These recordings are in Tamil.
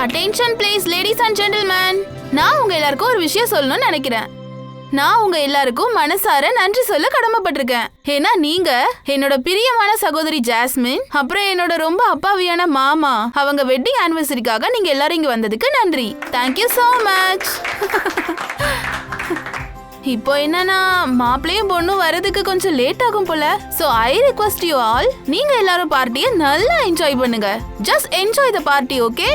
Attention please ladies and gentleman. நான் உங்க எல்லாருக்கும் ஒரு விஷயம் சொல்லணும்னு நினைக்கிறேன். நான் உங்க எல்லாருக்கும் மனசார நன்றி சொல்ல கடமைப்பட்டிருக்கேன். ஏன்னா நீங்க என்னோட பிரியமான சகோதரி ஜாஸ்மின், அப்புறம் என்னோட ரொம்ப அப்பாவியான மாமா அவங்க வெட்டிங் ஆனிவர்சரிக்காக நீங்க எல்லாரும் இங்க வந்ததுக்கு நன்றி. Thank you so much. இப்போ என்னன்னா மாப்பிளையும் பொண்ணும் வரதுக்கு கொஞ்சம் லேட் ஆகும் போல. So I request you all, நீங்க எல்லாரும் பார்ட்டியை நல்லா என்ஜாய் பண்ணுங்க. Just enjoy the party, okay?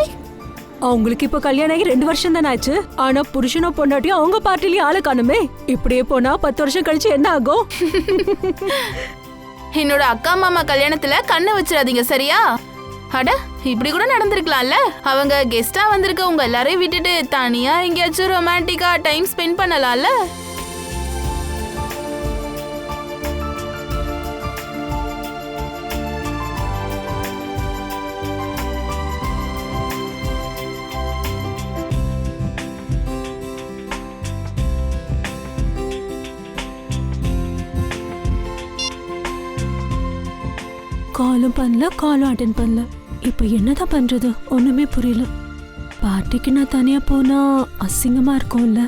அவங்களுக்கு இப்ப கல்யாணம் ஆகி 2 வருஷம் தானே ஆச்சு. ஆனா புருஷனோ பொண்டாட்டியும் அவங்க பார்ட்டிலயும் ஆளு காணுமே. இப்படியே போனா 10 வருஷம் கழிச்சு என்ன ஆகும்? என்னோட அக்கா மாமா கல்யாணத்துல கண்ணை வச்சிடாதீங்க, சரியா? அட, இப்படி கூட நடந்திருக்கலாம்ல. அவங்க கெஸ்டா வந்திருக்க உங்க எல்லாரையும் விட்டுட்டு தனியா எங்கேயாச்சும் ரொமான்டிக்கா டைம் ஸ்பெண்ட் பண்ணலாம்ல. காலும் பண்ணல, காலும் அட்டன் பண்ணல. இப்ப என்னதான் பண்றது? ஒண்ணுமே புரியல. பார்ட்டிக்கு நான் தனியா போனா அசிங்கமா இருக்கும்ல.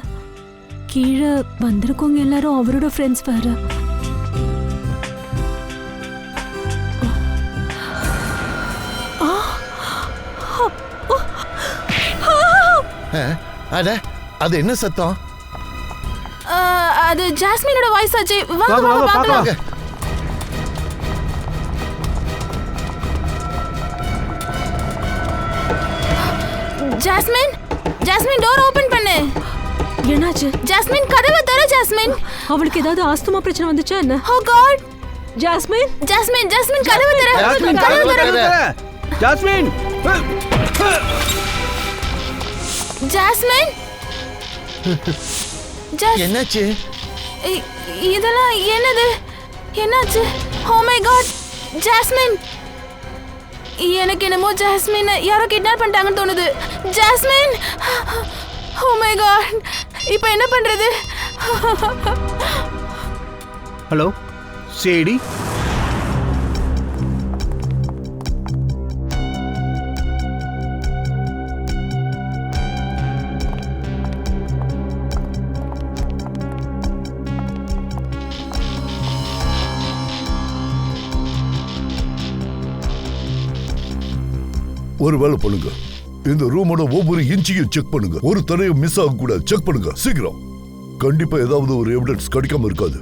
கீழே வந்திருக்கவங்க எல்லாரும் அவரோட ஃப்ரெண்ட்ஸ் வேற. அது என்ன சத்தம்? அது ஜாஸ்மினோட வாய்ஸ் ஆச்சு. வாங்க வாங்க பார்க்கலாம். ஜாஸ்மின், ஜாஸ்மின் டோர் ஓபன் பண்ணு. என்னாச்சு? ஜாஸ்மின் கதவை தர. ஜாஸ்மின், அவளுக்கு ஏதாவது ஆஸ்துமா பிரச்சனை வந்துச்சா என்ன? ஓ காட். ஜாஸ்மின், ஜாஸ்மின், ஜாஸ்மின் கதவை தர. கதவை தர. Jasmine, jasmine. என்னாச்சு? இதெல்லாம் என்னது? என்னாச்சு? Oh my God. ஜாஸ்மின், எனக்கு என்னமோ ஜாஸ்மின் யாரோ கிட்னாப் பண்ணிட்டாங்கன்னு தோணுது. ஜாஸ்மின், ஓ மை காட், இப்போ என்ன பண்றது? ஹலோ சேடி, ஒரு வேலை பண்ணுங்க. இந்த ரூமோட ஒவ்வொரு இன்ச்சையும் செக் பண்ணுங்க. ஒரு தரையும் மிஸ் ஆக கூடாது. செக் பண்ணுங்க சீக்கிரம். கண்டிப்பா ஏதாவது ஒரு எவிடன்ஸ் கிடைக்காம இருக்காது.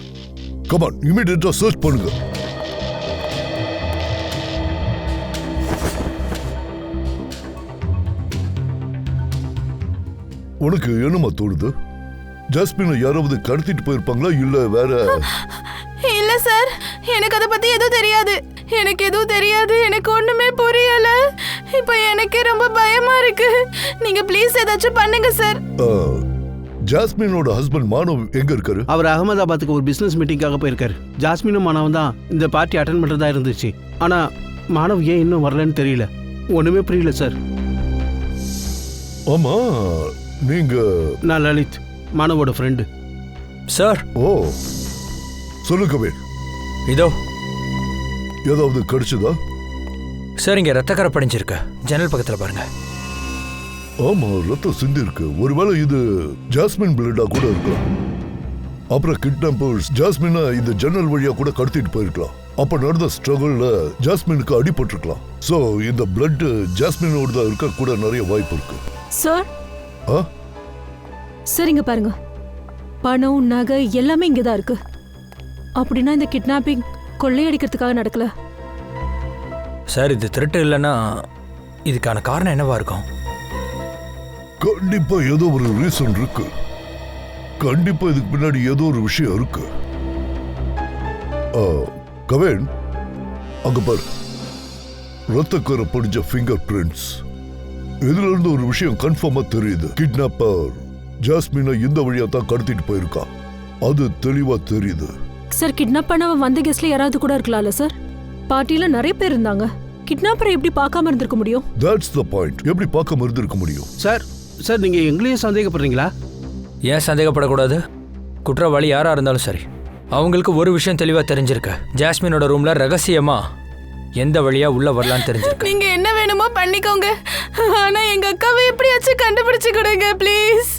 கம் ஆன், இமிடியேட்டா சர்ச் பண்ணுங்க. உனக்கு என்னமா தோணுது? ஜாஸ்மினை யாராவது கடத்திட்டு போயிருப்பாங்களா இல்ல வேற? இல்ல சார், எனக்கு அதை பத்தி எதுவும் தெரியாது. எனக்கு எதுவும் தெரியாது. எனக்கு ஒண்ணுமே புரியல. இப்போ எனக்கு ரொம்ப பயமா இருக்கு. நீங்க ப்ளீஸ் ஏதாச்சும் பண்ணுங்க சார். ஜாஸ்மினோட ஹஸ்பண்ட் மானவ் எங்க இருக்காரு? அவர் அகமதாபாத்துக்கு ஒரு பிசினஸ் மீட்டிங்காக போயிருக்காரு. ஜாஸ்மினும் மானவும் தான் இந்த பார்ட்டி அட்டென்ட் பண்றதா இருந்துச்சு. ஆனா மானவ் ஏன் இன்னும் வரலன்னு தெரியல. ஒண்ணுமே புரியல சார். ஆமா, நீங்க? நான் லலித், மானவோட ஃப்ரெண்டு சார். ஓ, சொல்லுங்க வேல். இதோ ஏதாவது கிடைச்சதா? சார், இங்க ரத்தக்கரை படிஞ்சிருக்கு. ஜன்னல் பக்கத்துல பாருங்க. ஆமா, ரத்தம் சிந்தி இருக்கு. ஒருவேளை இது ஜாஸ்மின் பிளட்டா கூட இருக்கலாம். அப்புறம் கிட்னாப்பர்ஸ் ஜாஸ்மினை இந்த ஜன்னல் வழியா கூட கடத்திட்டு போயிருக்கலாம். அப்ப நடந்த ஸ்ட்ரகிள்ல ஜாஸ்மினுக்கு அடிபட்டிருக்கலாம். சோ இந்த பிளட் ஜாஸ்மினோட தான் இருக்க கூட நிறைய வாய்ப்பு இருக்கு. சார், சரிங்க பாருங்க. பணம், நகை எல்லாமே இங்கதான் இருக்கு. அப்படின்னா இந்த கிட்னாப்பிங் கொள்ளையடிக்கிறதுக்காக நடக்கல. சார், இது திருட்டு இல்லைன்னா இதுக்கான காரணம் என்னவா இருக்கும்? கண்டிப்பா ஏதோ ஒரு ரீசன் இருக்கு. கண்டிப்பா இதுக்கு பின்னாடி ஏதோ ஒரு விஷயம் இருக்கு. கவேன், அங்க பாரு, ரத்தக்கரை படிஞ்ச ஃபிங்கர் பிரிண்ட்ஸ். இதுல இருந்து ஒரு விஷயம் கன்ஃபார்மா தெரியுது. கிட்னாப்பர் ஜாஸ்மினை இந்த வழியா தான் கடத்திட்டு போயிருக்கா. அது தெளிவா தெரியுது. சார், கிட்னாப் பண்ணவன் வந்த கெஸ்ட்ல யாராவது கூட இருக்கலாம்ல சார்? பார்ட்டில நிறைய பேர் இருந்தாங்க. கிட்னாப்பரை எப்படி பார்க்காம இருந்திருக்க முடியும்? That's the point. எப்படி பார்க்காம இருந்திருக்க முடியும்? சார், சார் நீங்க எங்களையும் சந்தேகப்படுறீங்களா? ஏன் சந்தேகப்படக்கூடாது? குற்றவாளி யாரா இருந்தாலும் சரி, அவங்களுக்கு ஒரு விஷயம் தெளிவா தெரிஞ்சிருக்கு. ஜாஸ்மினோட ரூம்ல ரகசியமா எந்த வழியா உள்ள வரலான்னு தெரிஞ்சிருக்கு. நீங்க என்ன வேணுமோ பண்ணிக்கோங்க. ஆனா எங்க அக்காவை எப்படியாச்சும் கண்டுபிடிச்சு கொடுங்க ப்ளீஸ்.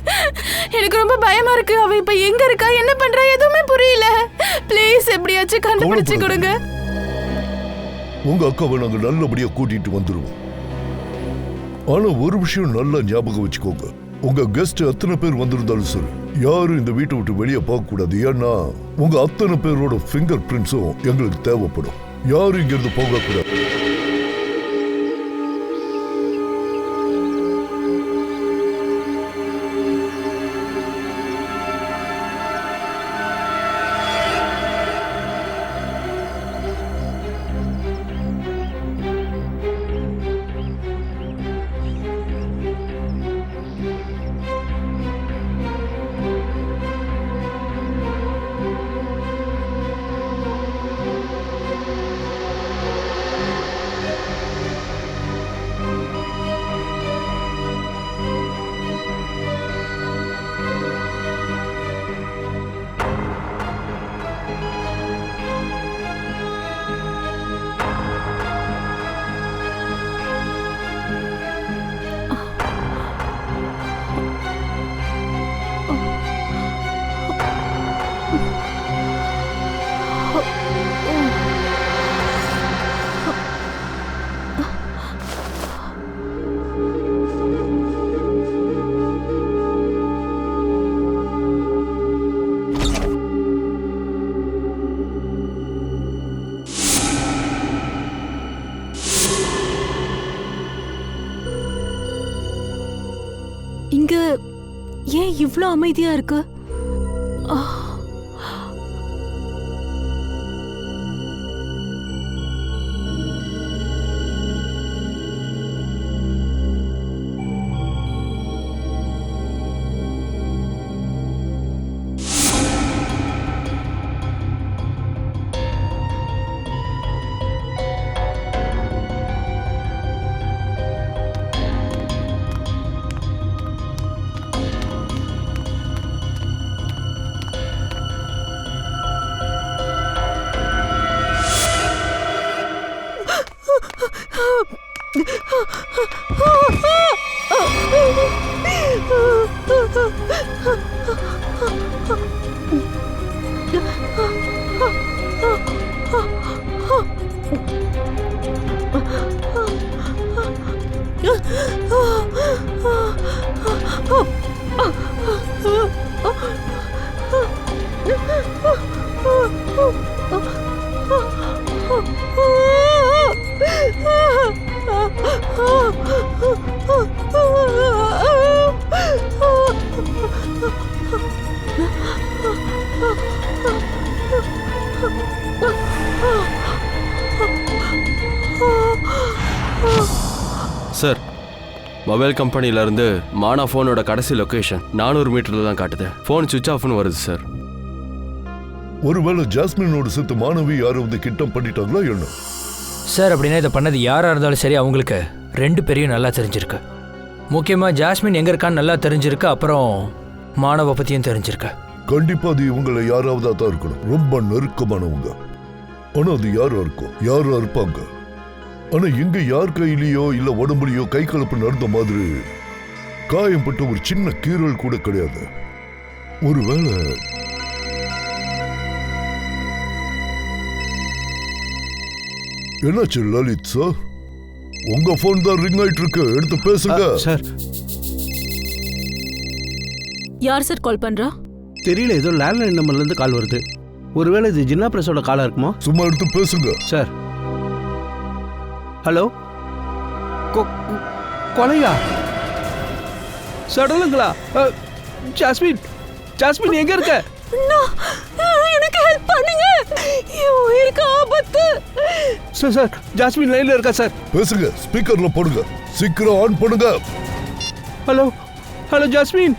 எனக்கு ரொம்ப பயமா இருக்கு. அவ இப்ப எங்க இருக்கா, என்ன பண்றா, எதுவுமே புரியல. ப்ளீஸ் எப்படியாச்சும் கண்டுபிடிச்சு கொடுங்க. உங்க அக்காவை நாங்க நல்லபடியா கூட்டிட்டு வந்துருவோம். ஆனா ஒரு விஷயம் நல்லா ஞாபகம் வச்சுக்கோங்க, உங்க கெஸ்ட் அத்தனை பேர் வந்திருந்தாலும் சரி, யாரும் இந்த வீட்டை விட்டு வெளியே பார்க்க கூடாது. ஏன்னா உங்க அத்தனை பேரோட ஃபிங்கர் பிரிண்ட்ஸும் எங்களுக்கு தேவைப்படும். யாரும் இங்க இருந்து போக கூடாது. இங்க ஏன் இவ்ளோ அமைதியா இருக்கு? சார், மொபைல் கம்பெனிலேருந்து மானா ஃபோனோட கடைசி லொக்கேஷன் 400 மீட்டரில் தான் காட்டுது. ஃபோன் சுவிட்ச் ஆஃப்னு வருது சார். ஒருவேளை ஜாஸ்மினோட சேர்த்து மாணவி யாராவது கிட்டம் பண்ணிட்டாங்களா என்ன? சார், அப்படின்னா இதை பண்ணது யாராக இருந்தாலும் சரி, அவங்களுக்கு 2 பேரையும் நல்லா தெரிஞ்சிருக்கு. முக்கியமாக ஜாஸ்மின் எங்கே இருக்கான்னு நல்லா தெரிஞ்சிருக்கு. அப்புறம் மாணவ பற்றியும் தெரிஞ்சிருக்கு. கண்டிப்பா அது இவங்களை யாராவதா தான் இருக்கணும், ரொம்ப நெருக்கமானவங்க. ஆனா அது யாரா இருக்கும், யாரா இருப்பாங்க? ஆனா எங்க யார் கையிலயோ இல்ல உடம்புலயோ கை கலப்பு நடந்த மாதிரி காயம்பட்ட ஒரு சின்ன கீறல் கூட கிடையாது. ஒருவேளை என்னாச்சு லலித் சார்? உங்க போன் தான் ரிங் ஆயிட்டு இருக்கு, எடுத்து பேசுங்க. சார், யார் சார் கால் பண்றா? தெரியல, ஏதோ லேண்ட்லைன் நம்பர்லேருந்து கால் வருது. ஒருவேளை இது ஜின்னா பிரஸோட காலாக இருக்குமா? சும்மா எடுத்து பேசுங்க சார். ஹலோ, கொலையா? சடலுங்களா? ஜாஸ்மின், ஜாஸ்மின் எங்க இருக்க? எனக்கு ஹெல்ப் பண்ணுங்க, என் உயிருக்கு ஆபத்து. சார் சார், ஜாஸ்மின் லைன்ல இருக்கா சார்? பேசுங்க, ஸ்பீக்கர்ல போடுங்க, சீக்கிரம் ஆன் பண்ணுங்க. ஹலோ ஹலோ ஜாஸ்மின்,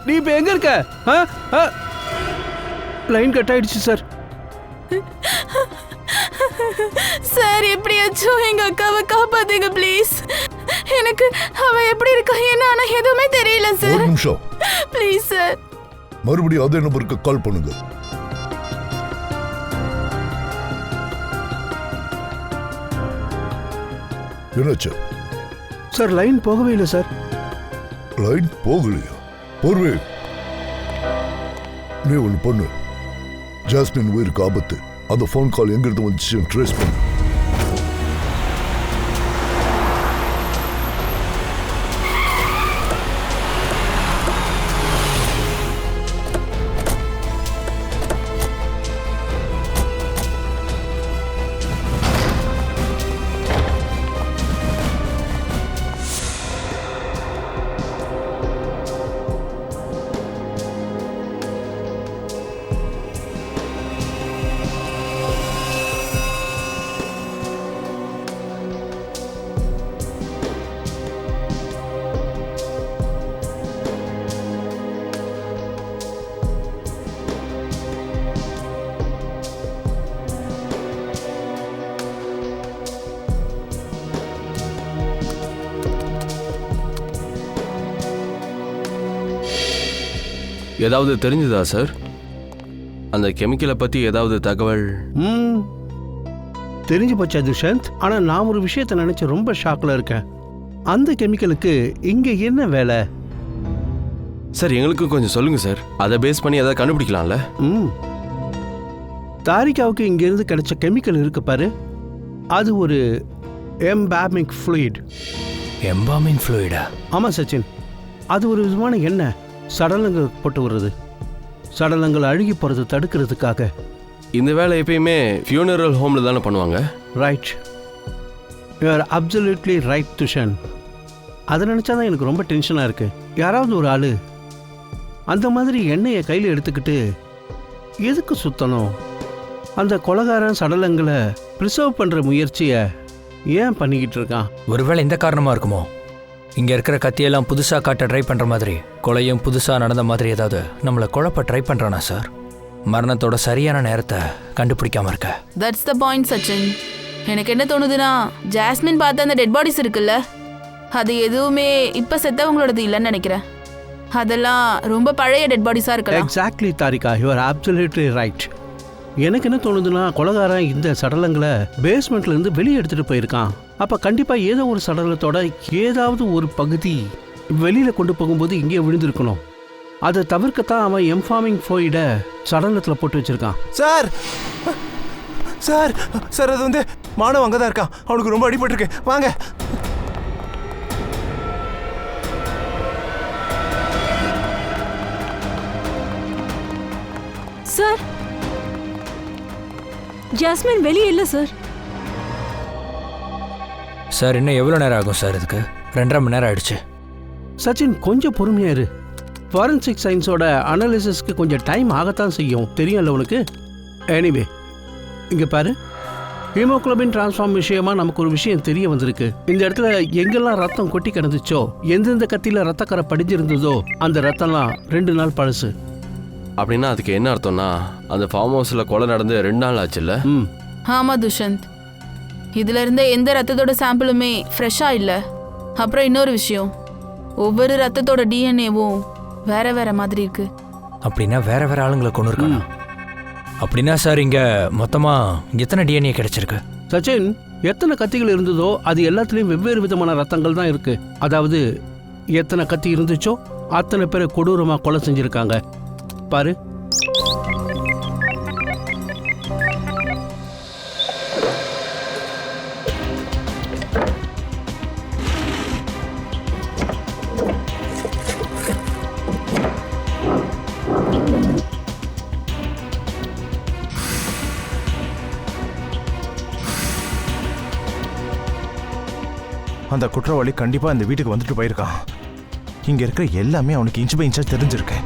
நீ இப்ப எங்க இருக்க? லைன் கட் ஆயிடுச்சு சார். சார், எப்படியாச்சும் எங்க அக்காவை காப்பாத்துங்க ப்ளீஸ். எனக்கு அவ எப்படி இருக்கா என்ன ஆனா எதுவுமே தெரியல சார். ஒரு நிமிஷம் ப்ளீஸ் சார். மறுபடியும் அதே நம்பருக்கு கால் பண்ணுங்க. என்னாச்சு? சார் லைன் போகவே இல்லை சார். லைன் போகலையா? போர்வே, நீ ஒன்று பண்ணு. ஜாஸ்மின் உயிருக்கு ஆபத்து. அந்த ஃபோன் கால் எங்கிருந்து வந்துச்சு ட்ரேஸ் பண்ணு. ஏதாவது தெரிஞ்சுதா சார்? அந்த கெமிக்கலை பற்றி ஏதாவது தகவல்? தெரிஞ்சு போச்சா துஷந்த்? ஆனால் நான் ஒரு விஷயத்தை நினச்சி ரொம்ப ஷாக்கில் இருக்கேன். அந்த கெமிக்கலுக்கு இங்கே என்ன வேலை? சார் எங்களுக்கும் கொஞ்சம் சொல்லுங்க சார். அதை பேஸ் பண்ணி எதாவது கண்டுபிடிக்கலாம்ல? தாரிகாவுக்கு இங்கேருந்து கிடைச்ச கெமிக்கல் இருக்கு பாரு, அது ஒரு எம்பாமிக் ஃப்ளூயிட். எம்பாமிங் ஃப்ளூயிடா? ஆமாம் சச்சின், அது ஒரு விதமான எண்ணெய். சடலங்கள் போட்டு வருது. சடலங்கள் அழுகி போகிறது தடுக்கிறதுக்காக. இந்த வேலை எப்பயுமே ஃபியூனரல் ஹோமில் தானே பண்ணுவாங்க? Right, you are absolutely right Thushan. அதை நினச்சா தான் எனக்கு ரொம்ப டென்ஷனாக இருக்குது. யாராவது ஒரு ஆள் அந்த மாதிரி எண்ணெயை கையில் எடுத்துக்கிட்டு எதுக்கு சுத்தணும்? அந்த கொலைகாரன் சடலங்களை ப்ரிசர்வ் பண்ணுற முயற்சியை ஏன் பண்ணிக்கிட்டு இருக்கான்? ஒருவேளை இந்த காரணமாக இருக்குமோ? இங்கே இருக்கிற கத்தியெல்லாம் புதுசாக காட்ட ட்ரை பண்ணுற மாதிரி, கொலையும் புதுசாக நடந்த மாதிரி ஏதாவது நம்மளை குழப்ப ட்ரை பண்ணுறானா சார்? மரணத்தோட சரியான நேரத்தை கண்டுபிடிக்காம இருக்க. That's the point Sachin. எனக்கு என்ன தோணுதுன்னா, ஜாஸ்மின் பார்த்த அந்த டெட் பாடிஸ் இருக்குல்ல, அது எதுவுமே இப்போ செத்தவங்களோடது இல்லைன்னு நினைக்கிறேன். அதெல்லாம் ரொம்ப பழைய டெட் பாடிஸாக இருக்கலாம். Exactly Tharika, you are absolutely right. எனக்கு என்ன தோணுதுன்னா, கொலைகாரன் இந்த சடலங்களை பேஸ்மெண்ட்லேருந்து வெளியே எடுத்துகிட்டு போயிருக்கான். அப்போ கண்டிப்பாக ஏதோ ஒரு சடலத்தோட ஏதாவது ஒரு பகுதி வெளியில் கொண்டு போகும்போது இங்கே விழுந்திருக்கணும். அதை தவிர்க்கத்தான் அவன் எம்பாமிங் ஃப்ளூயிடை சடலத்தில் போட்டு வச்சிருக்கான். சார் சார் சார், அது வந்து மாணவன் அங்கே தான் இருக்கான். அவனுக்கு ரொம்ப அடிபட்டிருக்கு. வாங்க. சார், ஜாஸ்மின் வெளியே இல்லை சார். சார் இன்னும் எவ்வளோ நேரம் ஆகும் சார்? இதுக்கு 2.5 மணி நேரம் ஆயிடுச்சு. சச்சின் கொஞ்சம் பொறுமையா இரு. ஃபாரன்சிக் சயின்ஸோட அனாலிசிஸ்க்கு கொஞ்சம் டைம் ஆகத்தான் செய்யும், தெரியும்ல உனக்கு. எனிவே, இங்கே பாரு, ஹீமோகுளோபின் டிரான்ஸ்ஃபார்ம் விஷயமா நமக்கு ஒரு விஷயம் தெரிய வந்திருக்கு. இந்த இடத்துல எங்கெல்லாம் ரத்தம் கொட்டி கிடந்துச்சோ, எந்தெந்த கத்தியில் ரத்தக்கரை படிஞ்சிருந்ததோ அந்த ரத்தம்லாம் 2 நாள் பழசு. அப்படின்னா அதுக்கு என்ன அர்த்தம்னா, அந்த ஃபார்ம் ஹவுஸில் கொலை நடந்து 2 நாள் ஆச்சுல்ல? ஆமாம் துஷந்த், இதுல இருந்த எந்த ரத்தத்தோட சாம்பிளுமே ஃப்ரெஷ்ஷாக இல்லை. அப்புறம் இன்னொரு விஷயம், ஒவ்வொரு ரத்தத்தோட டிஎன்ஏவும் வேற வேற மாதிரி இருக்கு. அப்படின்னா வேற வேற ஆளுங்களை கொண்டு இருக்கணும். அப்படின்னா சார் இங்கே மொத்தமாக எத்தனை டிஎன்ஏ கிடைச்சிருக்கு? சச்சின், எத்தனை கத்திகள் இருந்ததோ அது எல்லாத்துலேயும் வெவ்வேறு விதமான ரத்தங்கள் தான் இருக்கு. அதாவது எத்தனை கத்தி இருந்துச்சோ அத்தனை பேரை கொடூரமாக கொலை செஞ்சுருக்காங்க. பாரு, அந்த குற்றவாளி கண்டிப்பா இந்த வீட்டுக்கு வந்துட்டு போயிருக்கான். இங்க இருக்கிற எல்லாமே அவனுக்கு இன்ச் பை இன்ச்சா தெரிஞ்சிருக்கு.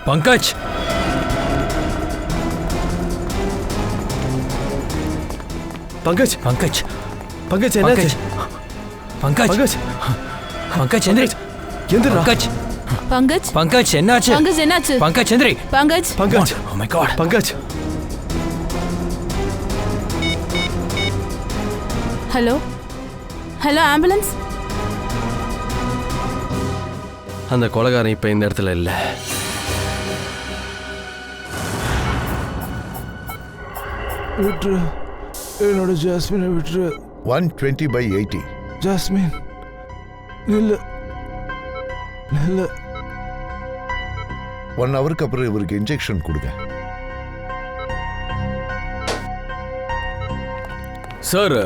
பங்கஜ், பங்கஜ் பங்கஜ் பங்கஜ் என்னாச்சு? பங்கஜ் பங்கஜ் பங்கஜ் எந்திரி. எந்திரா. பங்கஜ் பங்கஜ் பங்கஜ் என்னாச்சு? பங்கஜ் என்னாச்சு? பங்கஜ் எந்திரி. Pankaj Pankaj, Oh my God. Pankaj. Hello hello ambulance. அந்த கொலைகாரன் இப்ப இந்த இடத்துல இல்ல. விட்டுரு, என்னோட ஜாஸ்மினை விட்டுரு. 120/80. ஜாஸ்மின் நில்லு நில்லு. 1 ஹவருக்கு அப்புறம் இவருக்கு இன்ஜெக்ஷன் கொடுங்க. சார்,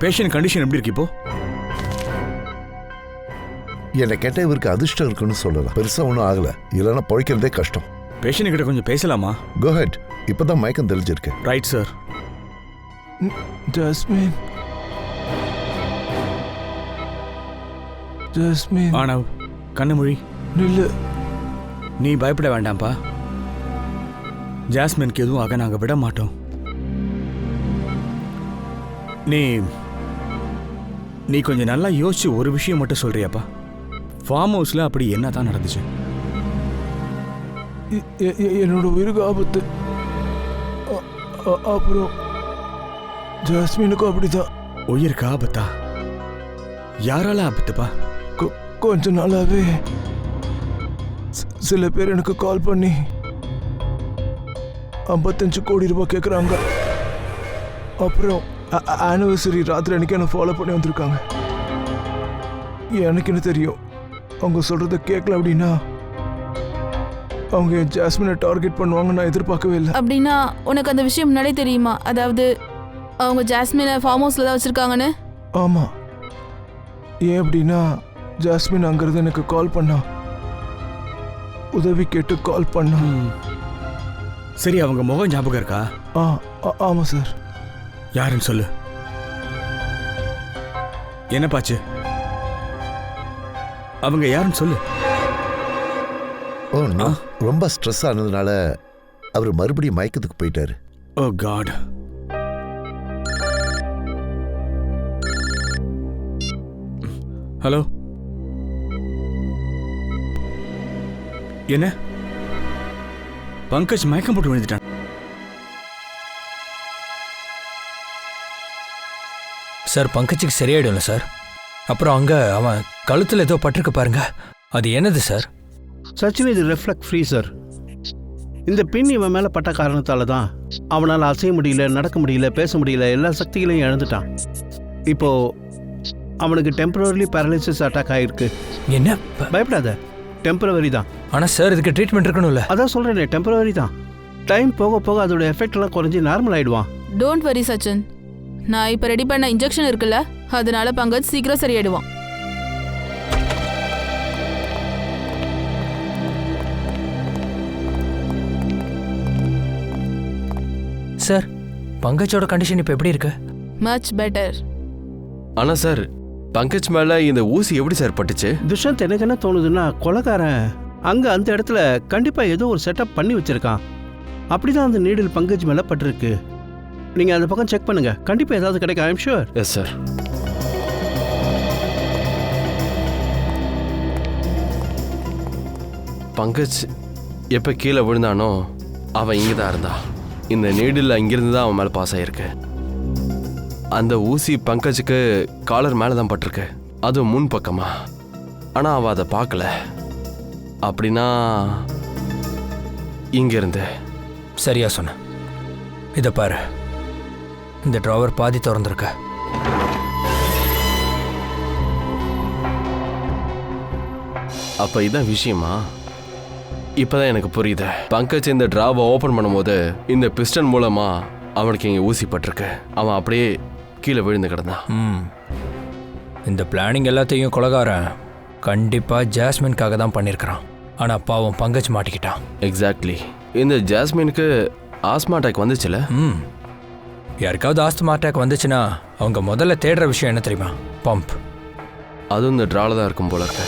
பேஷண்ட் கண்டிஷன் எப்படி இருக்கு இப்போ? என்னை கேட்ட இவருக்கு அதிர்ஷ்டம் இருக்குன்னு சொல்லலாம். பெருசா ஒன்றும் ஆகல, இல்லைன்னா பழைக்கிறதே கஷ்டம். பேஷண்ட் கிட்ட கொஞ்சம் பேசலாமா? Go ahead. இப்பதான் மயக்கம் தெளிஞ்சிருக்கு. Right sir. Jasmine Jasmine. ஆனவ், கண்ணு மொழி. நில்லு. நீ பயப்பட வேண்டாம்ப்பா. ஜாஸ்மினுக்கு எதுவும் ஆக நாங்கள் விட மாட்டோம். நீ கொஞ்சம் நல்லா யோசிச்சு ஒரு விஷயம் மட்டும் சொல்றியாப்பா? ஃபார்ம் ஹவுஸில் அப்படி என்ன தான் நடந்துச்சு? என்னோட உயிருக்கு ஆபத்து. அப்புறம் ஜாஸ்மினுக்கும் அப்படிதான். உயிருக்கு ஆபத்தா? யாரால ஆபத்துப்பா? கொஞ்ச நாளாவே சில பேர் எனக்கு கால் பண்ணி 55 கோடி ரூபாய் கேட்குறாங்க. அப்புறம் ஆனிவர்சரி ராத்திரி அன்னைக்கு என்னை ஃபாலோ பண்ணி வந்திருக்காங்க. எனக்கு என்ன தெரியும், அவங்க சொல்றத கேட்கல அப்படின்னா அவங்க என் ஜாஸ்மினை டார்கெட் பண்ணுவாங்க நான் எதிர்பார்க்கவே இல்லை. அப்படின்னா உனக்கு அந்த விஷயம் முன்னாடியே தெரியுமா? அதாவது அவங்க ஜாஸ்மினை ஃபார்ம் ஹவுஸில் தான் வச்சுருக்காங்கன்னு? ஆமாம். ஏன் அப்படின்னா ஜாஸ்மின் அங்கிருந்து எனக்கு கால் பண்ணா, உதவி கேட்டு கால் பண்ணா. சரி, அவங்க முகம் ஞாபகம் இருக்கா? ஆமாம் சார். யாருன்னு சொல்லு. என்ன பாச்சு? அவங்க யாருன்னு சொல்லு. ஓ நோ, ரொம்ப ஸ்ட்ரெஸ் ஆனதுனால அவர் மறுபடியும் மயக்கத்துக்கு போயிட்டாரு. ஓ காட். ஹலோ, என்ன? பங்கஜ் மயக்கம் போட்டு விழுந்துட்டான். சார், பங்கஜுக்கு சரியாயிடும்ல சார்? அப்புறம் அங்க அவன் கழுத்துல ஏதோ பட்டிருக்கு பாருங்க, அது என்னது சார்? சச்சின், இது ரெஃப்ளெக்ட் ஃப்ரீ சார். இந்த பின் இவன் மேலே பட்ட காரணத்தால தான் அவனால் அசைய முடியல, நடக்க முடியல, பேச முடியல, எல்லா சக்திகளையும் இழந்துட்டான். இப்போ அவனுக்கு டெம்பரவரிலி பேரலைசிஸ் அட்டாக் ஆகிருக்கு. என்ன? பயப்படாத, டெம்பரவரி தான். ஆனால் சார், இதுக்கு ட்ரீட்மெண்ட் இருக்கணும்ல? அதான் சொல்கிறேனே, டெம்பரவரி தான். டைம் போக போக அதோட எஃபெக்ட் எல்லாம் குறைஞ்சி நார்மல் ஆயிடுவான். டோன்ட் வரி சச்சின், நான் இப்போ ரெடி பண்ண இன்ஜெக்ஷன் இருக்குல்ல, அதனால பங்கஜ் சீக்கிரம் சரியாயிடுவான். சார், பங்கஜோட கண்டிஷன் இப்போ எப்படி இருக்கு? Much better. ஆனா சார், பங்கஜ் மேல இந்த ஊசி எப்படி சார் பட்டுச்சு? துஷந்த், எனக்கு என்ன தோணுதுன்னா, கொலைக்காரன் அங்கே அந்த இடத்துல கண்டிப்பாக ஏதோ ஒரு செட்டப் பண்ணி வச்சிருக்கான். அப்படிதான் அந்த நீடில் பங்கஜ் மேலே பட்டிருக்கு. நீங்கள் அந்த பக்கம் செக் பண்ணுங்க, கண்டிப்பாக ஏதாவது கிடைக்கும். I am sure. Yes sir. Pankaj எப்போ கீழே விழுந்தானோ அவன் இங்கே தான் இருந்தான். இந்த நீடில் அங்கிருந்து தான் அவன் மேலே பாஸ் ஆகிருக்கு. அந்த ஊசி பங்கஜுக்கு காலர் மேலே தான் பட்டிருக்கு, அதுவும் முன் பக்கமா. ஆனால் அவள் அதை பார்க்கல. அப்படின்னா இங்கிருந்து. சரியா சொன்ன. இதை பாரு, இந்த ட்ராவர் பாதி திறந்துருக்க. அப்போ இதான் விஷயமா? இப்போதான் எனக்கு புரியுது. பங்கஜ் இந்த ட்ராவை ஓப்பன் பண்ணும்போது இந்த பிஸ்டன் மூலமா அவனுக்கு இங்கே ஊசி பட்டிருக்கு. அவன் அப்படியே கீழே விழுந்து கிடந்தான். இந்த பிளானிங் எல்லாத்தையும் கொலைகாரன் கண்டிப்பாக ஜாஸ்மின்காக தான் பண்ணியிருக்கிறான். ஆனால் பாவம் பங்கஜ் மாட்டிக்கிட்டான். எக்ஸாக்ட்லி. இந்த ஜாஸ்மினுக்கு ஆஸ்மா அட்டாக் வந்துச்சுல? யாருக்காவது ஆஸ்துமா அட்டாக் வந்துச்சுன்னா அவங்க முதல்ல தேடுற விஷயம் என்ன தெரியுமா? பம்ப். அதுவும் இந்த ட்ராவில் தான் இருக்கும் போல இருக்கு.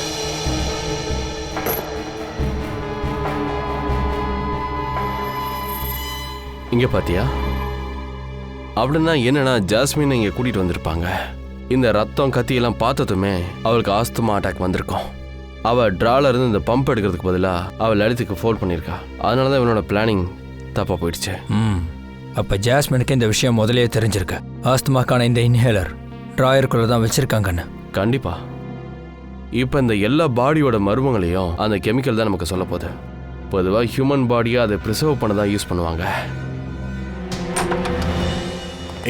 இங்கே பார்த்தியா? அப்படின்னா என்னன்னா, ஜாஸ்மின் இங்கே கூட்டிகிட்டு வந்திருப்பாங்க. இந்த ரத்தம் கத்தியெல்லாம் பார்த்ததுமே அவளுக்கு ஆஸ்துமா அட்டாக் வந்திருக்கும். அவள் ட்ரால இருந்து இந்த பம்ப் எடுக்கிறதுக்கு பதிலாக அவள் லலித்துக்கு ஃபோன் பண்ணியிருக்கா. அதனால தான் இவனோட பிளானிங் தப்பாக போயிடுச்சு. அப்போ ஜாஸ்மினுக்கு இந்த விஷயம் முதலே தெரிஞ்சிருக்கு. ஆஸ்துமாக்கான இந்த இன்ஹேலர் ட்ராயருக்குள்ளே தான் வச்சுருக்காங்கன்னு. கண்டிப்பா. இப்போ இந்த எல்லா பாடியோட மர்மங்களையும் அந்த கெமிக்கல் தான் நமக்கு சொல்ல போகுது. பொதுவாக ஹியூமன் பாடியை அதை ப்ரிசர்வ் பண்ண தான் யூஸ் பண்ணுவாங்க.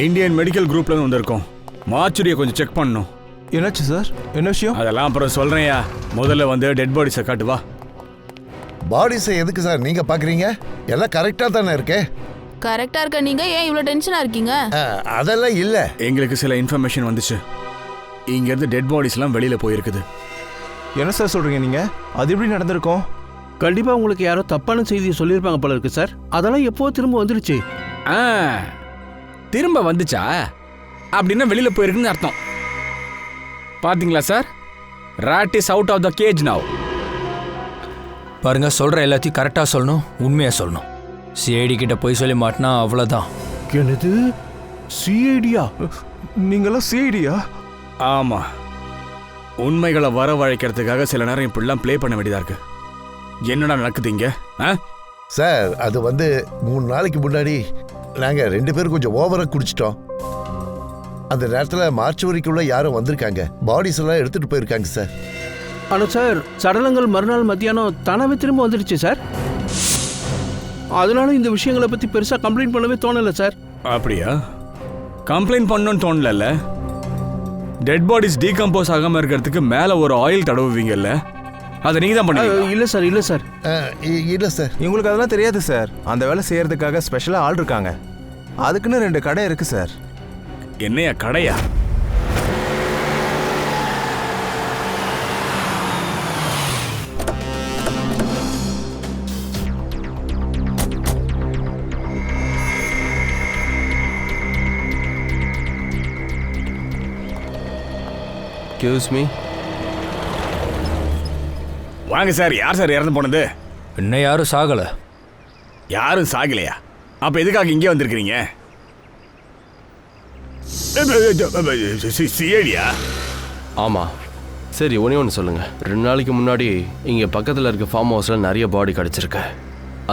இந்தியன் மெடிக்கல் குரூப்ல வந்திருக்கோம். மார்ச்சுரியை கொஞ்சம் செக் பண்ணணும். என்னாச்சு சார்? என்ன விஷயம்? அதெல்லாம் அப்புறம் சொல்றேன்யா. முதல்ல வந்து டெட் பாடிஸை காட்டு வா. பாடிஸை எதுக்கு சார் நீங்க பாக்குறீங்க? எல்லாம் கரெக்டா தானே இருக்கு. கரெக்டா இருக்க நீங்க ஏன் இவ்வளவு டென்ஷனா இருக்கீங்க? அதெல்லாம் இல்ல. எங்களுக்கு சில இன்ஃபர்மேஷன் வந்துச்சு. இங்க இருந்து டெட் பாடிஸ்லாம் வெளியில போயிருக்குது. என்ன சார் சொல்றீங்க நீங்க? அது எப்படி நடந்திருக்கும்? கண்டிப்பா உங்களுக்கு யாரோ தப்பான செய்தியை சொல்லியிருப்பாங்க போல இருக்கு சார். அதெல்லாம் எப்போ திரும்ப வந்துருச்சு. திரும்ப வந்துச்சா? அப்படின்னா வெளியில போயிருக்குன்னு அர்த்தம். பாத்தீங்களா sir? Rat is out of the cage now. பாருங்க, சொல்கிற எல்லாத்தையும் கரெக்டாக சொல்லணும், உண்மையாக சொல்லணும். சிஐடி கிட்ட போய் சொல்லி மாட்டினா அவ்வளோதான். என்னது சிஐடியா? நீங்களாம் சிஐடியா? ஆமா, உண்மைகளை வரவழைக்கிறதுக்காக சில நேரம் இப்படிலாம் ப்ளே பண்ண வேண்டியதா இருக்கு. என்னடா நடக்குது இங்க? சார் அது வந்து 3 நாளைக்கு முன்னாடி நாங்க 2 பேரும் கொஞ்சம் ஓவரா குடிச்சிட்டோம். அந்த நேரத்தில் மார்ச்சுவரிக்குள்ள யாரும் வந்திருக்காங்க. பாடிஸ் எல்லாம் எடுத்துட்டு போயிருக்காங்க சார். ஆனால் சார் சடலங்கள் மறுநாள் மத்தியானம் தானாவே திரும்ப வந்துடுச்சு சார். அதனால இந்த விஷயங்களை பற்றி பெருசாக கம்ப்ளைண்ட் பண்ணவே தோணலை சார். அப்படியா? கம்ப்ளைண்ட் பண்ணணும்னு தோணல. டெட் பாடிஸ் டீகம்போஸ் ஆகாமல் இருக்கிறதுக்கு மேலே ஒரு ஆயில் தடவுவீங்கல்ல, அதை நீங்கள் தான் பண்ணுவீங்க? இல்லை சார், இல்லை சார், இல்லை சார். உங்களுக்கு அதெல்லாம் தெரியாது சார். அந்த வேலை செய்யறதுக்காக ஸ்பெஷலாக ஆள் இருக்காங்க. அதுக்குன்னு 2 கடை இருக்கு சார். என்னையா கடையா? Excuse me. வாங்க சார். யார் சார் இறந்து போனது? இன்னும் யாரும் சாகலை. யாரும் சாகலையா? அப்போ எதுக்காக இங்கே வந்திருக்கிறீங்க? சிஐடியா? ஆமாம். சரி, ஒன்று சொல்லுங்கள். 2 நாளைக்கு முன்னாடி இங்கே பக்கத்தில் இருக்க ஃபார்ம் ஹவுஸில் நிறைய பாடி கிடச்சிருக்கு.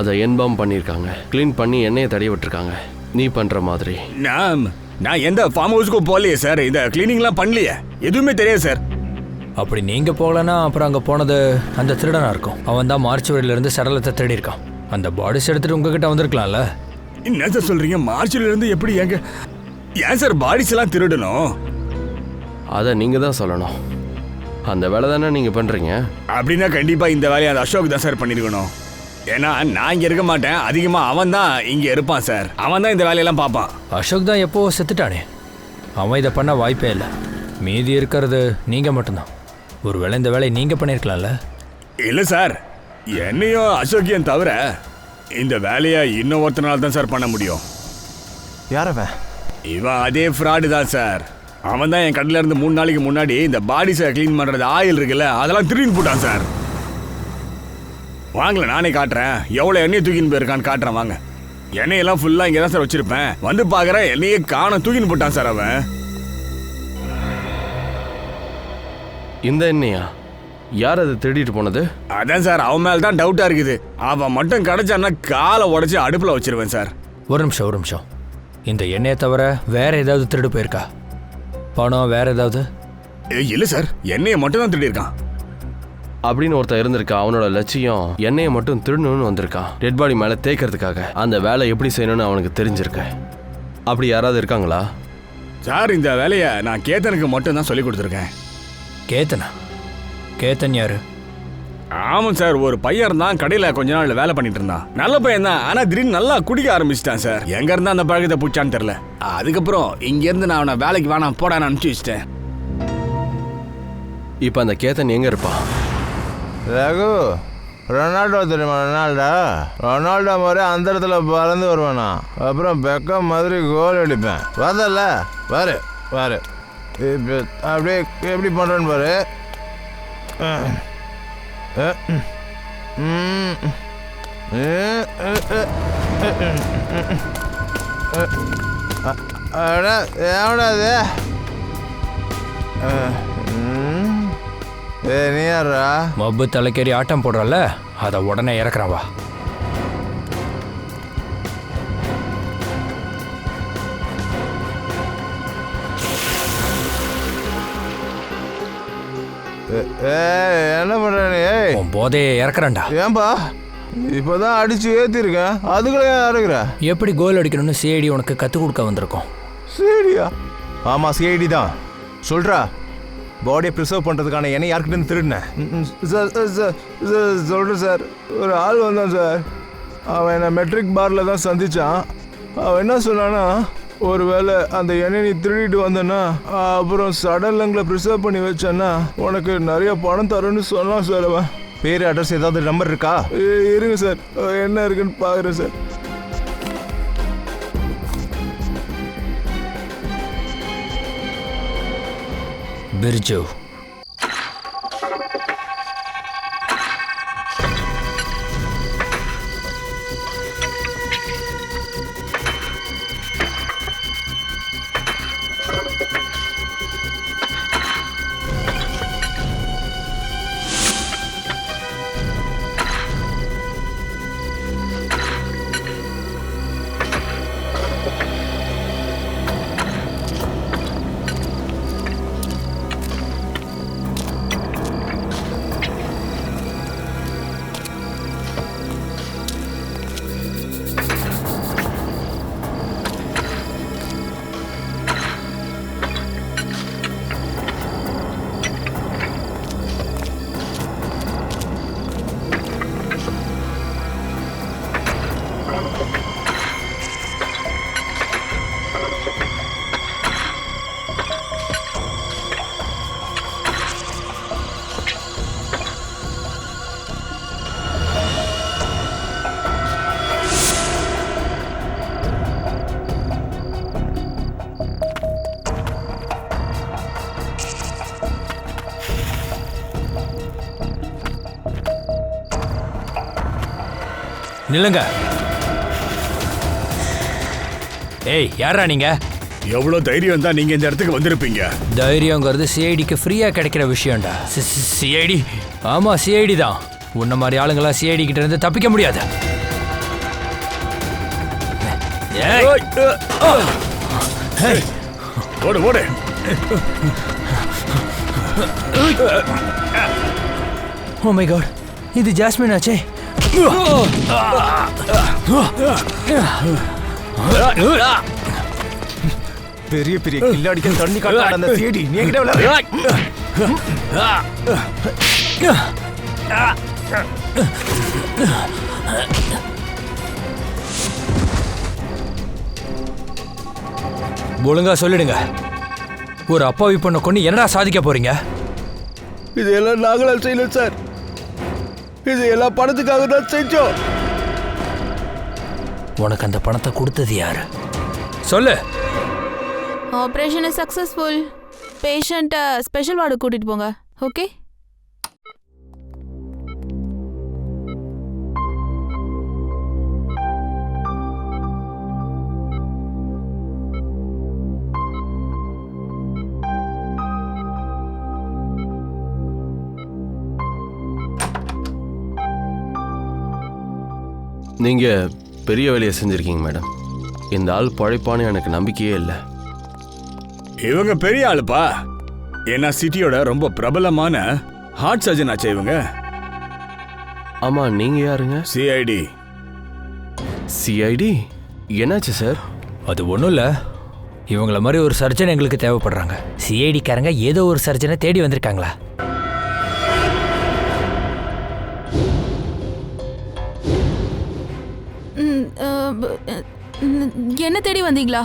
அதை என்பாம் பண்ணியிருக்காங்க, க்ளீன் பண்ணி எண்ணெயை தடவி விட்டுருக்காங்க, நீ பண்ணுற மாதிரி. நான் எந்த ஃபார்ம் ஹவுஸுக்கும் போகலையே சார். இந்த கிளீனிங்லாம் பண்ணலையே, எதுவுமே தெரியாது சார். அப்படி நீங்கள் போகலன்னா அப்புறம் அங்கே போனது அந்த திருடனாக இருக்கும். அவன் தான் மார்ச்சுவரியிலேருந்து சடலத்தை தேடி இருக்கான். அந்த பாடிஸ் எடுத்துகிட்டு உங்ககிட்ட வந்திருக்கலாம்ல. என்ன சார் சொல்கிறீங்க? மார்ச்சுவரியிலேருந்து எப்படி எங்க? ஏன் சார் பாடிஸ் எல்லாம் திருடணும்? அதை நீங்கள் தான் சொல்லணும். அந்த வேலை தானே நீங்கள் பண்ணுறீங்க. அப்படின்னா கண்டிப்பாக இந்த வேலையை அந்த அசோக் தான் சார் பண்ணியிருக்கணும். ஏன்னா நான் இங்கே இருக்க மாட்டேன். அதிகமாக அவன் தான் இங்கே இருப்பான் சார். அவன் தான் இந்த வேலையெல்லாம் பார்ப்பான். அசோக் தான் எப்போ செத்துட்டானே, அவன் இதை பண்ண வாய்ப்பே இல்லை. மீதி இருக்கிறது நீங்கள் மட்டும்தான். ஒருவேளை இந்த வேலையை நீங்கள் பண்ணியிருக்கலாம்ல. இல்லை சார், என்னையும் அசோக்கியம் தவிர இந்த வேலையை இன்னொருத்தனால தான் சார் பண்ண முடியும். யாரவன்? இவன் அதே ஃப்ராடு தான் சார். அவன் தான் என் கடையில் இருந்து 3 நாளைக்கு முன்னாடி இந்த பாடிஸை க்ளீன் பண்ணுறது ஆயில் இருக்குல்ல, அதெல்லாம் திரும்பி போட்டான் சார். வாங்கல, நானே காட்டுறேன். எவ்வளோ எண்ணெயை தூக்கின்னு போயிருக்கான்னு காட்டுறேன் வாங்க. எண்ணெயெல்லாம் ஃபுல்லாக இங்கே தான் சார் வச்சுருப்பேன். வந்து பார்க்குறேன், எண்ணெயே காண தூக்கின்னு போட்டான் சார் அவன். இந்த எண்ணெயா? யார் அதை தேடிட்டு போனது? அதான் சார், அவன் மேலே தான் டவுட்டாக இருக்குது. அவன் மட்டும் கிடச்சான்னா காலை உடச்சி அடுப்பில் வச்சிருவேன் சார். ஒரு நிமிஷம். இந்த எண்ணெயை தவிர வேற ஏதாவது திருடு போயிருக்கா? பணம் வேற ஏதாவது? இல்லை சார், எண்ணெயை மட்டும் தான் திருடியிருக்கான். அப்படின்னு ஒருத்தர் இருந்திருக்கா. அவனோட லட்சியம் எண்ணெயை மட்டும் திருடணும்னு வந்திருக்கான். டெட் பாடி மேலே தேய்க்கிறதுக்காக. அந்த வேலை எப்படி செய்யணும்னு அவனுக்கு தெரிஞ்சிருக்கு. அப்படி யாராவது இருக்காங்களா? சார், இந்த வேலையை நான் கேத்தனுக்கு மட்டும் தான் சொல்லி கொடுத்துருக்கேன். கேத்தனா? கேத்தன் யாரு? ஆமாம் சார், ஒரு பையன் தான் கடையில் கொஞ்ச நாள் வேலை பண்ணிட்டு இருந்தான். நல்ல பையன் தான், ஆனால் திடீர்னு நல்லா குடிக்க ஆரம்பிச்சிட்டான் சார். எங்க இருந்தா அந்த பழக்கத்தை பிடிச்சான்னு தெரியல. அதுக்கப்புறம் இங்கேருந்து நான் அவனை வேலைக்கு வேணாம் போடான்னு அனுப்பிச்சு வச்சிட்டேன். இப்போ அந்த கேத்தன் எங்கே இருப்பான்? ரகு, ரொனால்டோ தெரியுமா? ரொனால்டோ மாதிரி அந்த இடத்துல பறந்து வருவானா. அப்புறம் பெக்கம் மாதிரி கோல் அடிப்பேன். பார்த்தல பாரு பாரு, இப்போ அப்படியே எப்படி பண்ணுறேன்னு பாரு. எவனாது? நீ யாரா? மப்பு தலைக்கேறி ஆட்டம் போடுறல, அதை உடனே இறக்குறான் வா. என்ன பண்ற நீ? உன் போதையை இறக்குறான்டா. ஏன்பா இப்பதான் அடிச்சு ஏத்திருக்கேன், அதுக்குள்ள இறக்குற? எப்படி கோல் அடிக்கணும்னு சிஐடி உனக்கு கற்றுக் கொடுக்க வந்திருக்கோம். சிஐடியா? ஆமா சிஐடி தான். சொல்றா, பாடியை ப்ரிசர்வ் பண்ணுறதுக்கான என்ன யாருக்கிட்ட திருடினேன்? சொல்கிறேன் சார், ஒரு ஆள் வந்தான் சார். அவன் என்னை மெட்ரிக் பாரில் தான் சந்தித்தான். அவன் என்ன சொன்னான்னா, ஒருவேளை அந்த எண்ணெய் நீ திருடிட்டு வந்தேன்னா அப்புறம் சடலங்களை ப்ரிசர்வ் பண்ணி வச்சேன்னா உனக்கு நிறைய பணம் தரும்னு சொன்னான் சார். அவன் பேர் அட்ரஸ் ஏதாவது நம்பர் இருக்கா? இருங்க சார், என்ன இருக்குன்னு பார்க்குறேன் சார். பிர்ஜு. நில்லுங்க. ஏய், யாரா நீங்க? எவ்வளவு தைரியம் தான் நீங்க இந்த இடத்துக்கு வந்திருப்பீங்க? தைரியங்கிறது சிஐடிக்கு ஃப்ரீயா கிடைக்கிற விஷயம்டா. சிஐடி? ஆமா, சிஐடி தான். உன்ன மாதிரி ஆளுங்களா சிஐடி கிட்ட இருந்து தப்பிக்க முடியாது. ஓடு ஓடு. ஓ மை காட், இது ஜாஸ்மின் ஆச்சே. பெரிய பெரிய கில்லாடிக்க தண்ணி காட்டாத அந்த சிஐடி நீ என்கிட்ட விளையாடு. ஒழுங்கா சொல்லிடுங்க, ஒரு அப்பாவி பொண்ணை கொண்டு என்னடா சாதிக்க போறீங்க? இதெல்லாம் நாங்களால் செய்யல சார், இது எல்லாம் பணத்துக்காக தான் செஞ்சோம். உனக்கு அந்த பணத்தை கொடுத்தது யாரு? சொல்லு. Operation is successful. பேஷண்ட்டை ஸ்பெஷல் வார்டு கூட்டிட்டு போங்க. ஓகே? நீங்க பெரிய வேலையை செஞ்சிருக்கீங்க மேடம். இந்த ஆள் பழைப்பான்னு எனக்கு நம்பிக்கையே இல்லை. இவங்க பெரிய ஆளுப்பா. ஏன்னா சிட்டியோட ரொம்ப பிரபலமான ஹார்ட் சர்ஜன் ஆச்சு இவங்க. ஆமா, நீங்க யாருங்க? சிஐடி. சிஐடி? என்னாச்சு சார்? அது ஒன்றும் இல்லை, இவங்கள மாதிரி ஒரு சர்ஜன் எங்களுக்கு தேவைப்படுறாங்க. சிஐடிக்காரங்க ஏதோ ஒரு சர்ஜனை தேடி வந்திருக்காங்களா? என்ன தேடி வந்தீங்களா?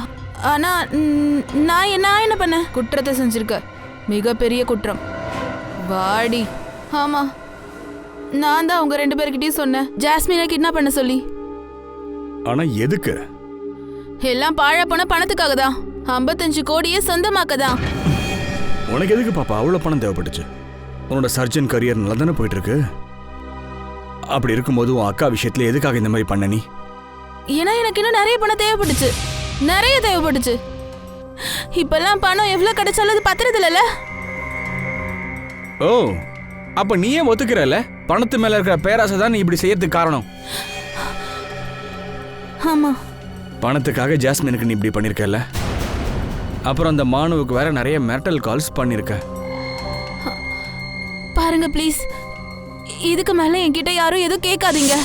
ஆனா நான் என்ன பண்ண? குற்றத்தை செஞ்சிருக்க, மிகப்பெரிய குற்றம். வாடி. ஆமா, நான் தான் உங்க 2 பேர்கிட்டயும் சொன்னேன் ஜாஸ்மினை கிட்னாப் பண்ண சொல்லி. ஆனா எதுக்கு? எல்லாம் பாழா போன பணத்துக்காக தான். 55 கோடியை சொந்தமாக்க தான். உனக்கு எதுக்கு பாப்பா அவ்வளவு பணம் தேவைப்பட்டுச்சு? உன்னோட சர்ஜன் கரியர் நல்லா தானே போயிட்டு இருக்கு. அப்படி இருக்கும்போது உன் அக்கா விஷயத்துல எதுக்காக இந்த மாதிரி பண்ண நீ? ஏன்னா எனக்கு இன்னும் நிறைய பணம் தேவைப்பட்டுச்சு, நிறைய தேவைப்பட்டுச்சு. இப்பெல்லாம் பணம் எவ்வளவு கிடைச்சாலும் அது பத்துறது இல்லைல்ல. ஓ, அப்ப நீயே ஒத்துக்கிறல்ல பணத்து மேல இருக்கிற பேராசை தான் நீ இப்படி செய்யறதுக்கு காரணம். ஆமா. பணத்துக்காக ஜாஸ்மினுக்கு நீ இப்படி பண்ணிருக்கல. அப்புறம் அந்த மானுவுக்கு வேற நிறைய மெர்டல் கால்ஸ் பண்ணிருக்க. பாருங்க ப்ளீஸ், இதுக்கு மேல என்கிட்ட யாரும் எதுவும் கேட்காதீங்க.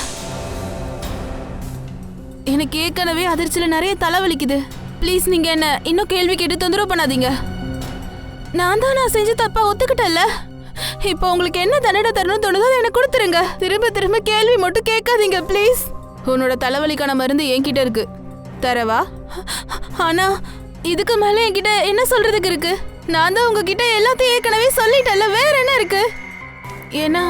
எனக்கு ஏற்கனவே அதிர்ச்சியில நிறைய தலைவலிக்குது. ப்ளீஸ் நீங்க என்ன இன்னும் கேள்வி கேட்டு தொந்தரவு பண்ணாதீங்க. நான் செஞ்ச தப்பா ஒத்துக்கிட்டல. இப்போ உங்களுக்கு என்ன தண்டனை தரணும் தோணுதோ அதை எனக்கு கொடுத்துருங்க. திரும்ப திரும்ப கேள்வி மட்டும் கேட்காதீங்க ப்ளீஸ். உன்னோட தலைவலிக்கான மருந்து என்கிட்ட இருக்கு, தரவா? ஆனா இதுக்கு மேல என்கிட்ட என்ன சொல்றதுக்கு இருக்கு? நான் தான் உங்ககிட்ட எல்லாத்தையும் ஏற்கனவே சொல்லிட்டேன்ல, வேற என்ன இருக்கு? ஏன்னா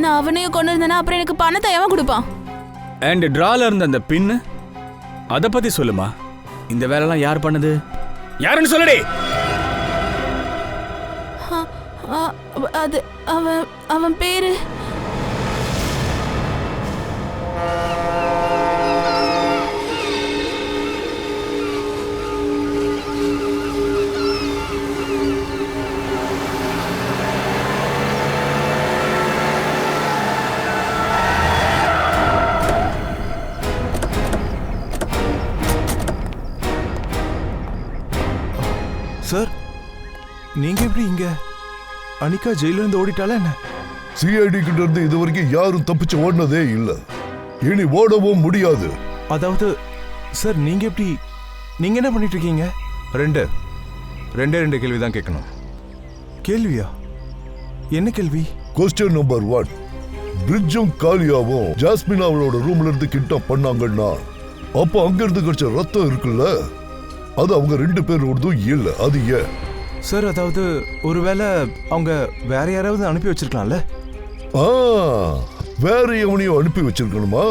நான் அவனையும் கொண்டு இருந்தேன்னா அப்புறம் எனக்கு பணத்தை எவன் கொடுப்பான்? அண்ட் டிரால இருந்த அந்த பின்னு அதை பத்தி சொல்லுமா. இந்த வேலைலாம் யார் பண்ணது? யாருன்னு சொல்லுடி. அது அவன் பேரு சார். நீங்க எப்படி இங்க? அனிகா ஜெயில இருந்து ஓடிட்டால என்ன? சிஐடி கிட்ட இருந்து இது வரைக்கும் யாரும் தப்பிச்சு ஓடினதே இல்ல, இனி ஓடவும் முடியாது. அதாவது சார் நீங்க எப்படி, நீங்க என்ன பண்ணிட்டு இருக்கீங்க? ரெண்டே கேள்வி தான் கேட்கணும். கேள்வியா? என்ன கேள்வி? கொஸ்டின் நம்பர் 1, பிரிட்ஜும் காலியாவும் ஜாஸ்மின் அவளோட ரூம்ல இருந்து கிட்னாப் பண்ணாங்கன்னா அப்போ அங்க இருந்து கிடைச்ச ரத்தம் இருக்குல்ல, அது அவங்க 2 பேரோடதும் இல்ல. அது ஏன் சார்? அதாவது ஒருவேளை அவங்க வேற யாராவது அனுப்பி வச்சிருக்கலாம்ல? வேற எவனையும் அனுப்பி வச்சிருக்கணுமா?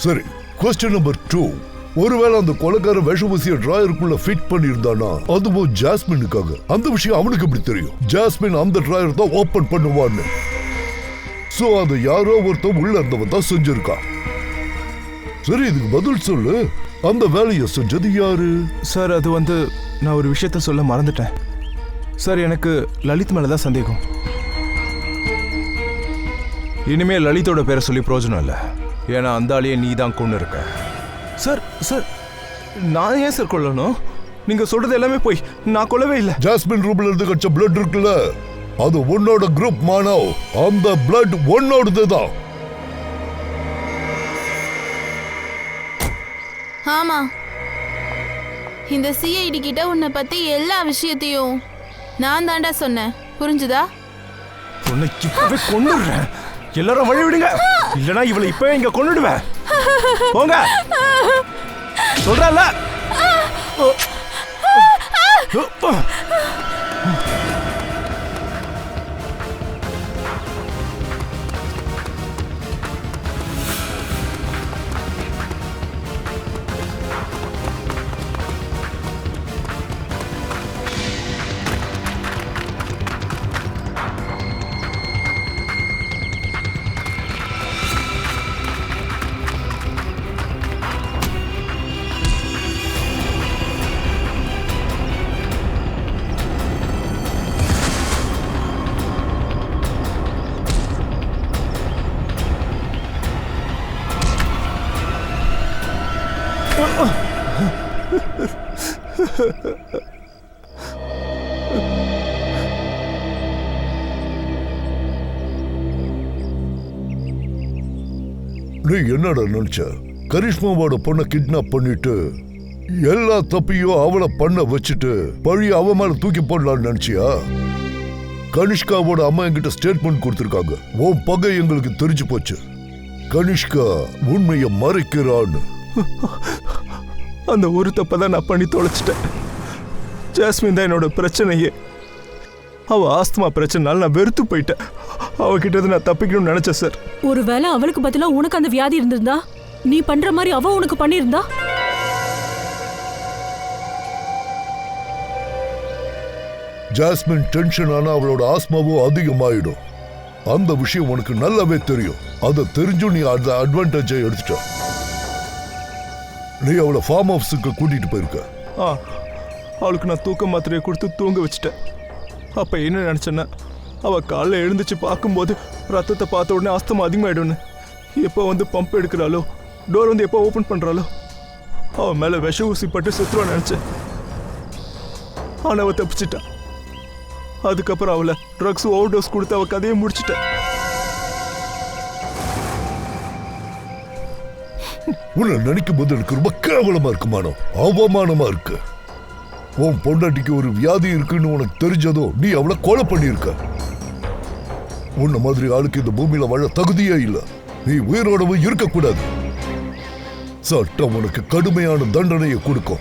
சரி, கொஸ்டின் நம்பர் 2, ஒருவேளை அந்த கொலைக்கார விஷவசிய டிராயருக்குள்ள ஃபிட் பண்ணியிருந்தானா அதுவும் ஜாஸ்மினுக்காக. அந்த விஷயம் அவனுக்கு எப்படி தெரியும் ஜாஸ்மின் அந்த டிராயர் தான் ஓபன் பண்ணுவான்னு? சோ அது யாரோ ஒருத்தன் உள்ள இருந்தவன் தான் செஞ்சிருக்கான். சரி, இதுக்கு பதில் சொல்லு. அந்த வேலையை செஞ்சது யாரு? சார் அது நான் ஒரு விஷயத்த சொல்ல மறந்துட்டேன் சார். எனக்கு லலித் மேலதான் சந்தேகம். இனிமே லலித்தோட பேரை சொல்லி பிரயோஜனம் இல்லை. ஏன்னா அந்த ஆளையே நீ தான் கொண்டு இருக்க. சார் சார் நான் ஏன் சார் கொல்லணும்? நீங்க சொல்றது எல்லாமே போய், நான் கொல்லவே இல்லை. ஜாஸ்மின் ரூம்ல இருந்து கட்ச பிளட் இருக்குல்ல, அது உன்னோட குரூப் மானவ். அந்த பிளட் உன்னோடதுதான். ஆமா, இந்த சிஐடி கிட்ட உன்னை பத்தி எல்லா விஷயத்தையும் நான் தாண்டா சொன்னேன், புரிஞ்சுதா? உன்னை இப்பவே கொன்னுடுறேன். எல்லாரும் வழி விடுங்க, இல்லனா இவளை இப்பவே இங்க கொன்னுடுவேன். போங்க சொல்றல. நீ என்னடா நினைச்ச? கரிஷ்மாவோட பொண்ணை கிட்னாப் பண்ணிட்டு எல்லா தப்பையும் அவளை பண்ண வச்சுட்டு பழி அவ மேல தூக்கி போடலான்னு நினைச்சியா? கனிஷ்காவோட அம்மா என்கிட்ட ஸ்டேட்மெண்ட் கொடுத்திருக்காங்க. உன் பகை எங்களுக்கு தெரிஞ்சு போச்சு. கனிஷ்கா உண்மையை மறைக்கிறான்னு. அந்த ஒரு தப்பதான் நான் பண்ணி தொலைச்சிட்டேன். ஜாஸ்மின் தான் என்னோட பிரச்சனையே. அவ ஆஸ்துமா பிரச்சனைனால நான் வெறுத்து போயிட்டேன். அவகிட்ட நான் தப்பிக்கணும்னு நினைச்சேன் சார். ஒருவேளை அவளுக்கு பதிலா உனக்கு அந்த வியாதி இருந்திருந்தா, நீ பண்ற மாதிரி அவ உனக்கு பண்ணிருந்தா? ஜாஸ்மின் டென்ஷன் ஆனா அவளோட ஆஸ்மாவும் அதிகமாயிடும். அந்த விஷயம் உனக்கு நல்லாவே தெரியும். அதை தெரிஞ்சும் நீ அந்த அட்வான்டேஜை எடுத்துட்ட. நீ அவளை ஃபார்ம் ஹவுஸுக்கு கூட்டிட்டு போயிருக்க. அவளுக்கு நான் தூக்க மாத்திரையை கொடுத்து தூங்க வச்சுட்டேன். அப்ப என்ன நினைச்சேன்னா, அவள் காலைல எழுந்துச்சு பார்க்கும்போது ரத்தத்தை பார்த்த உடனே அஸ்தமா அதிகமாகிடும்னு. எப்போ வந்து பம்ப் எடுக்கிறாளோ, டோர் வந்து எப்போ ஓப்பன் பண்ணுறாளோ, அவன் மேலே விஷ ஊசி பட்டு சுற்றுவான்னு நினச்சேன். ஆனால் அவள் தப்பிச்சிட்டா. அதுக்கப்புறம் அவளை ட்ரக்ஸ் ஓவர் டோஸ் கொடுத்து அவள் கதையை முடிச்சிட்டேன். உன்னை நினைக்கும் போது எனக்கு ரொம்ப கேவலமா இருக்குமானோ, அவமானமா இருக்கு. உன் பொண்டாட்டிக்கு ஒரு வியாதி இருக்குன்னு உனக்கு தெரிஞ்சதோ நீ அவளை கொலை பண்ணியிருக்க. உன்ன மாதிரி ஆளுக்கு இந்த பூமியில வாழ தகுதியே இல்லை. நீ உயிரோடவும் இருக்கக்கூடாது. சட்டம் உனக்கு கடுமையான தண்டனையை கொடுக்கும்.